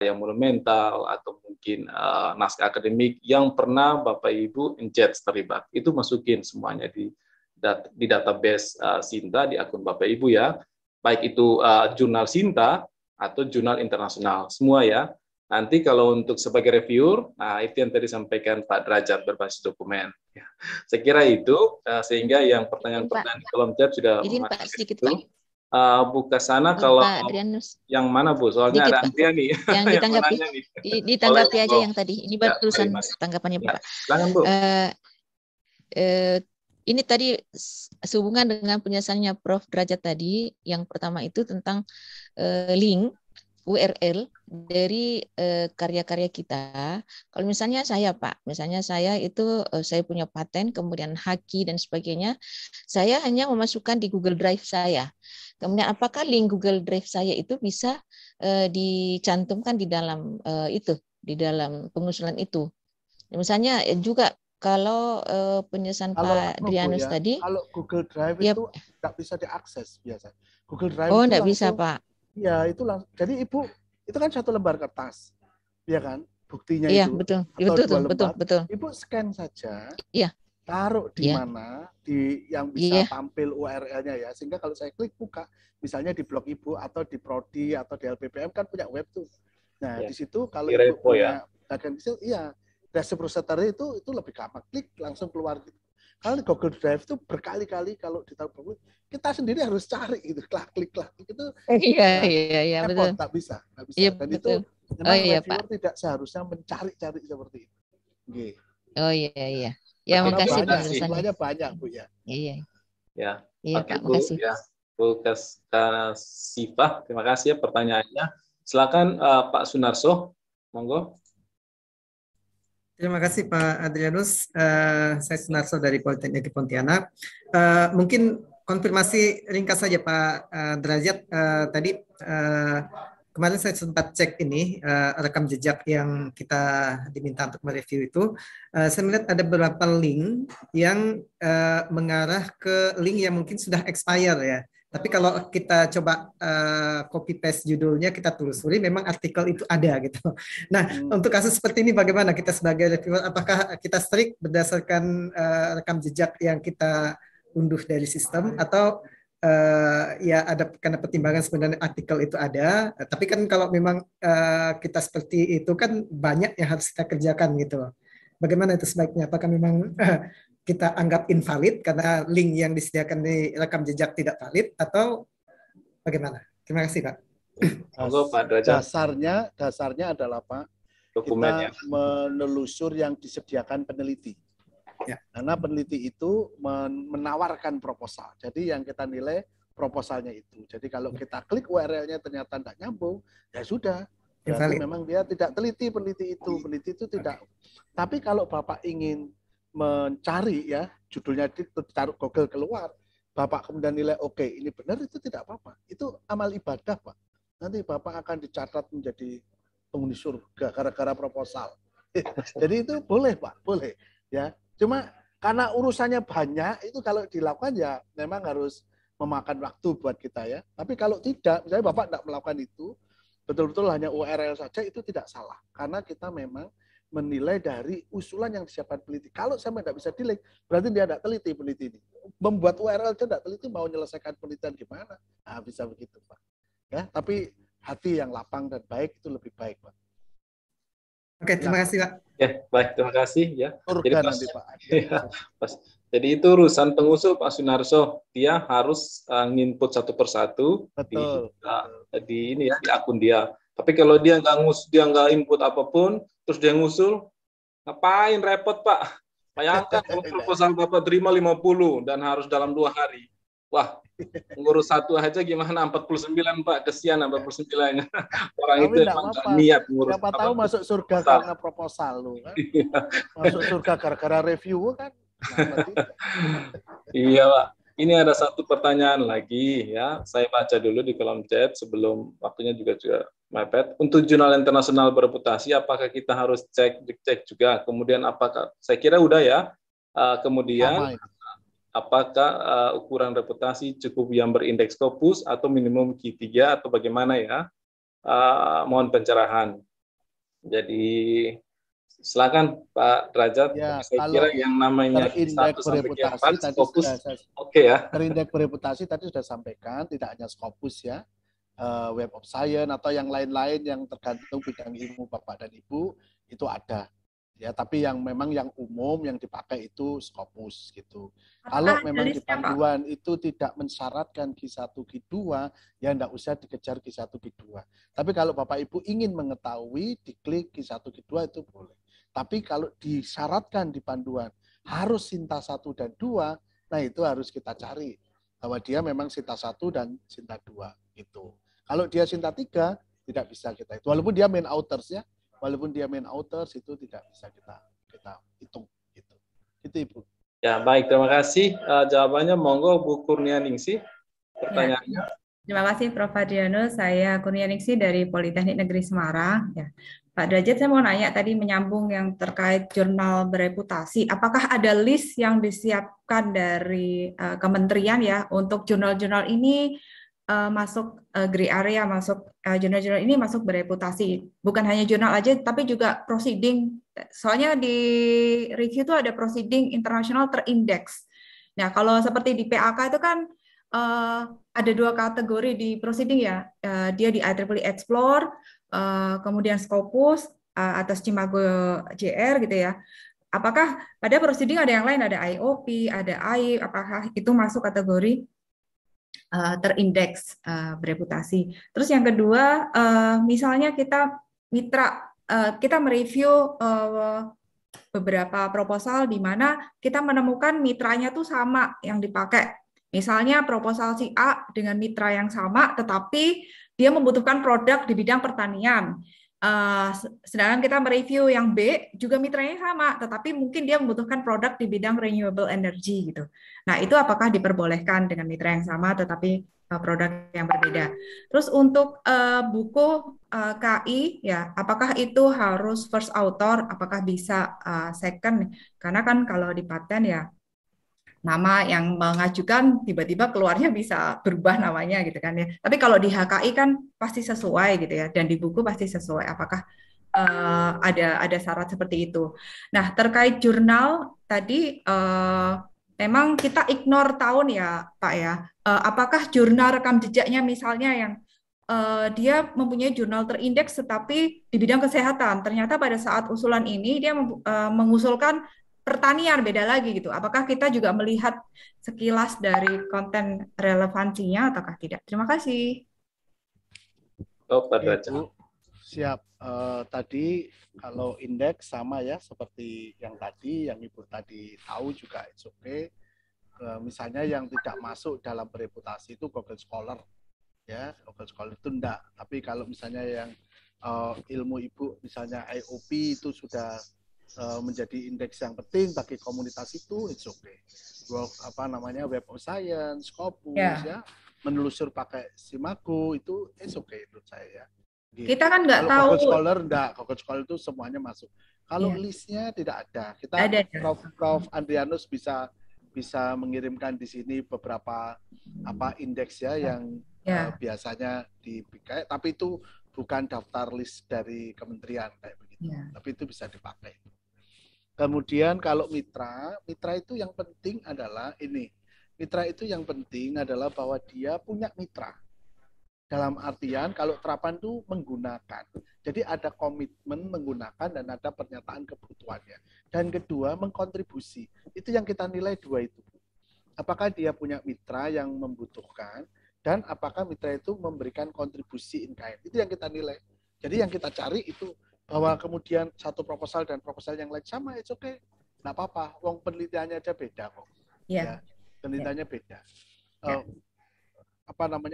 yang monumental atau mungkin naskah akademik yang pernah Bapak Ibu incet terlibat. Itu masukin semuanya di database Sinta di akun Bapak Ibu ya. Baik itu jurnal Sinta atau jurnal internasional, semua ya. Nanti kalau untuk sebagai reviewer, nah itu yang tadi sampaikan Pak Derajat berbasis dokumen. Ya. Saya kira itu, sehingga yang pertanyaan-pertanyaan di kolom chat sudah Pak, sedikit itu. Pak. Bu Kasana kalau Pak Adrianus. Yang mana Bu? Soalnya Sedikit, ada Pak. antrian nih. Yang ditanggapi, ditanggapi aja yang tadi. Ini barusan tanggapannya ya. Pak. Silakan Bu. Ini tadi sehubungan dengan penjelasannya Prof. Derajat tadi, yang pertama itu tentang link URL dari karya-karya kita. Kalau misalnya saya Pak, misalnya saya itu saya punya paten, kemudian haki dan sebagainya, saya hanya memasukkan di Google Drive saya. Kemudian apakah link Google Drive saya itu bisa dicantumkan di dalam itu, di dalam pengusulan itu. Misalnya juga kalau penjelasan Pak Drianus tadi, kalau Google Drive itu tidak bisa diakses biasa. Google Drive itu tidak bisa Pak. Ya itu langsung. Jadi Ibu itu kan satu lembar kertas, ya kan? Buktinya iya, itu. Betul. Atau betul, dua lembar. Betul. Ibu scan saja. Iya. Taruh di mana yang bisa tampil URL-nya ya. Sehingga kalau saya klik buka, misalnya di blog Ibu atau di Prodi atau di LPPM kan punya web tuh. Nah di situ kalau Ibu punya bagian kecil, dashboard browser itu lebih gampang. Klik langsung keluar. Kalau di Google Drive itu berkali-kali kalau ditaruh kita sendiri harus cari gitu, klik itu. Iya, betul. Tak bisa. Iya, Dan betul. itu memang reviewer tidak seharusnya mencari-cari seperti itu. Okay. Oh iya. Ya, makasih penjelasannya. Banyak Bu ya. Iya. Ya. Iya, Pak, makasih. Ya. Bu Kasifah, terima kasih ya pertanyaannya. Silakan Pak Sunarso, monggo. Terima kasih Pak Adrianus. Saya Sunarso dari Politeknik Pontianak. Mungkin konfirmasi ringkas saja Pak Derajat. Tadi kemarin saya sempat cek ini rekam jejak yang kita diminta untuk mereview itu. Saya melihat ada beberapa link yang mengarah ke link yang mungkin sudah expire ya. Tapi kalau kita coba copy paste judulnya, kita telusuri, memang artikel itu ada gitu. Nah, untuk kasus seperti ini bagaimana kita sebagai reviewer? Apakah kita strict berdasarkan rekam jejak yang kita unduh dari sistem, atau ya ada karena pertimbangan sebenarnya artikel itu ada, tapi kan kalau memang kita seperti itu kan banyak yang harus kita kerjakan gitu. Bagaimana itu sebaiknya? Apakah memang kita anggap invalid karena link yang disediakan di rekam jejak tidak valid, atau bagaimana? Terima kasih Pak. Dasarnya adalah Pak, dokumennya. Kita menelusur yang disediakan peneliti. Ya. Karena peneliti itu menawarkan proposal. Jadi yang kita nilai proposalnya itu. Jadi kalau kita klik URL-nya ternyata tidak nyambung, ya sudah. Berarti memang dia tidak teliti peneliti itu. Peneliti itu tidak. Tapi kalau Bapak ingin mencari ya, judulnya ditaruh Google keluar, Bapak kemudian nilai oke, ini benar, itu tidak apa-apa. Itu amal ibadah Pak. Nanti Bapak akan dicatat menjadi penghuni surga gara-gara proposal. Jadi itu boleh Pak, boleh. Ya, cuma karena urusannya banyak, itu kalau dilakukan ya memang harus memakan waktu buat kita ya. Tapi kalau tidak, misalnya Bapak tidak melakukan itu, betul-betul hanya URL saja, itu tidak salah. Karena kita memang menilai dari usulan yang disiapkan peneliti. Kalau saya tidak bisa delete, berarti dia tidak teliti peneliti ini. Membuat URL saja tidak teliti, mau menyelesaikan penelitian gimana? Nah, bisa begitu Pak. Ya, tapi hati yang lapang dan baik itu lebih baik Pak. Oke, terima kasih Pak. Ya, baik, terima kasih ya. Jadi nanti Pak. Jadi itu urusan pengusul Pak Sunarso, dia harus nginput satu persatu di ini ya, di akun dia. Tapi kalau dia nggak input apapun, terus dia ngusul, ngapain repot Pak? Bayangkan kalau proposal Bapak terima 50 dan harus dalam 2 hari. Wah, ngurus satu aja gimana? 49 Pak, kesian 49. Orang tapi itu emang nggak niat ngurus. Siapa tahu masuk surga karena proposal lu kan? Masuk surga gara-gara review kan? Iya Pak. Ini ada satu pertanyaan lagi ya. Saya baca dulu di kolom chat sebelum waktunya juga mepet. Untuk jurnal internasional bereputasi, apakah kita harus cek juga? Kemudian apakah, saya kira udah ya. Kemudian apakah ukuran reputasi cukup yang berindeks Scopus atau minimum Q3 atau bagaimana ya? Mohon pencerahan. Jadi silakan Pak Derajat. Ya, Saya kira yang namanya terindeks 1 sampai bereputasi Q4 tadi Scopus sudah oke ya. terindeks bereputasi tadi sudah sampaikan, tidak hanya Scopus ya, Web of Science atau yang lain-lain yang tergantung bidang ilmu Bapak dan Ibu itu ada. Ya, tapi yang memang yang umum yang dipakai itu Scopus gitu. Kalau memang di panduan itu tidak mensyaratkan Q1 Q2, ya enggak usah dikejar Q1 Q2. Tapi kalau Bapak Ibu ingin mengetahui, diklik Q1 Q2 itu boleh. Tapi kalau disyaratkan di panduan harus Sinta 1 dan 2, nah itu harus kita cari bahwa dia memang Sinta 1 dan Sinta 2 gitu. Kalau dia Sinta 3 tidak bisa kita itu. Walaupun dia main authors ya, walaupun dia main authors itu tidak bisa kita hitung gitu. Itu Ibu. Ya, baik, terima kasih. Jawabannya monggo Bu Kurnianingsih. Pertanyaannya. Ya, terima kasih Prof. Adrianus. Saya Kurnianingsih dari Politeknik Negeri Semarang. Ya. Pak Derajat, saya mau nanya tadi menyambung yang terkait jurnal bereputasi. Apakah ada list yang disiapkan dari kementerian ya untuk jurnal-jurnal ini masuk gray area, masuk jurnal-jurnal ini masuk bereputasi. Bukan hanya jurnal aja, tapi juga proceeding. Soalnya di review itu ada proceeding internasional terindeks. Nah, kalau seperti di PAK itu kan ada 2 kategori di proceeding ya. Dia di IEEE Explore, kemudian Scopus atas Cimago JR gitu ya. Apakah pada proceeding ada yang lain, ada IOP, ada AI, apakah itu masuk kategori terindeks bereputasi. Terus yang kedua, misalnya kita mitra, kita mereview beberapa proposal di mana kita menemukan mitranya tuh sama yang dipakai. Misalnya proposal si A dengan mitra yang sama, tetapi dia membutuhkan produk di bidang pertanian. Sedangkan kita mereview yang B juga mitranya sama, tetapi mungkin dia membutuhkan produk di bidang renewable energy gitu. Nah, itu apakah diperbolehkan dengan mitra yang sama tetapi produk yang berbeda. Terus untuk buku KI ya, apakah itu harus first author, apakah bisa second? Karena kan kalau di paten ya nama yang mengajukan tiba-tiba keluarnya bisa berubah namanya gitu kan ya. Tapi kalau di HKI kan pasti sesuai gitu ya, dan di buku pasti sesuai. Apakah ada syarat seperti itu? Nah, terkait jurnal tadi memang kita ignore tahun ya Pak ya. Apakah jurnal rekam jejaknya misalnya yang dia mempunyai jurnal terindeks tetapi di bidang kesehatan. Ternyata pada saat usulan ini dia mengusulkan pertanian beda lagi gitu. Apakah kita juga melihat sekilas dari konten relevansinya ataukah tidak? Terima kasih. Pak Ya, Derajat. Bu. Siap. Tadi kalau indeks sama ya seperti yang tadi, yang Ibu tadi tahu juga it's okay. Misalnya yang tidak masuk dalam bereputasi itu Google Scholar. Ya, Google Scholar itu enggak. Tapi kalau misalnya yang ilmu Ibu misalnya IOP itu sudah menjadi indeks yang penting bagi komunitas itu, it's okay. Web of Science, Scopus, ya, menelusur pakai Simago itu it's okay menurut saya ya. Gitu. Kita kan nggak tahu. Google Scholar enggak, Google Scholar itu semuanya masuk. Kalau listnya tidak ada, kita Prof. Adrianus bisa mengirimkan di sini beberapa indeks ya yang biasanya dipakai, tapi itu bukan daftar list dari kementerian kayak begitu. Tapi itu bisa dipakai. Kemudian kalau mitra itu yang penting adalah ini. Mitra itu yang penting adalah bahwa dia punya mitra. Dalam artian kalau terapan itu menggunakan. Jadi ada komitmen menggunakan dan ada pernyataan kebutuhannya. Dan kedua, mengkontribusi. Itu yang kita nilai 2 itu. Apakah dia punya mitra yang membutuhkan dan apakah mitra itu memberikan kontribusi in kind. Itu yang kita nilai. Jadi yang kita cari itu bahwa kemudian satu proposal dan proposal yang lain sama, it's okay. Nggak apa-apa, wong penelitiannya aja beda kok. Ya, penelitiannya beda.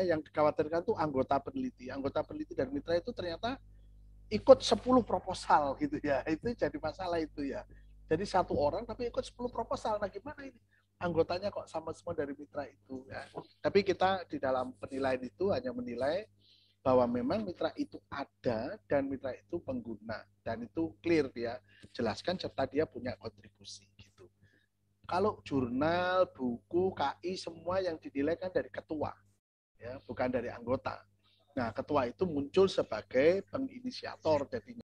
Yang dikhawatirkan tuh anggota peneliti dan mitra itu ternyata ikut 10 proposal gitu ya. Itu jadi masalah itu ya. Jadi 1 orang tapi ikut 10 proposal. Nah gimana ini? Anggotanya kok sama semua dari mitra itu ya. Tapi kita di dalam penilaian itu hanya menilai bahwa memang mitra itu ada dan mitra itu pengguna dan itu clear dia jelaskan serta dia punya kontribusi gitu. Kalau jurnal, buku, KI semua yang dinilai kan dari ketua ya, bukan dari anggota. Nah, ketua itu muncul sebagai penginisiator jadinya.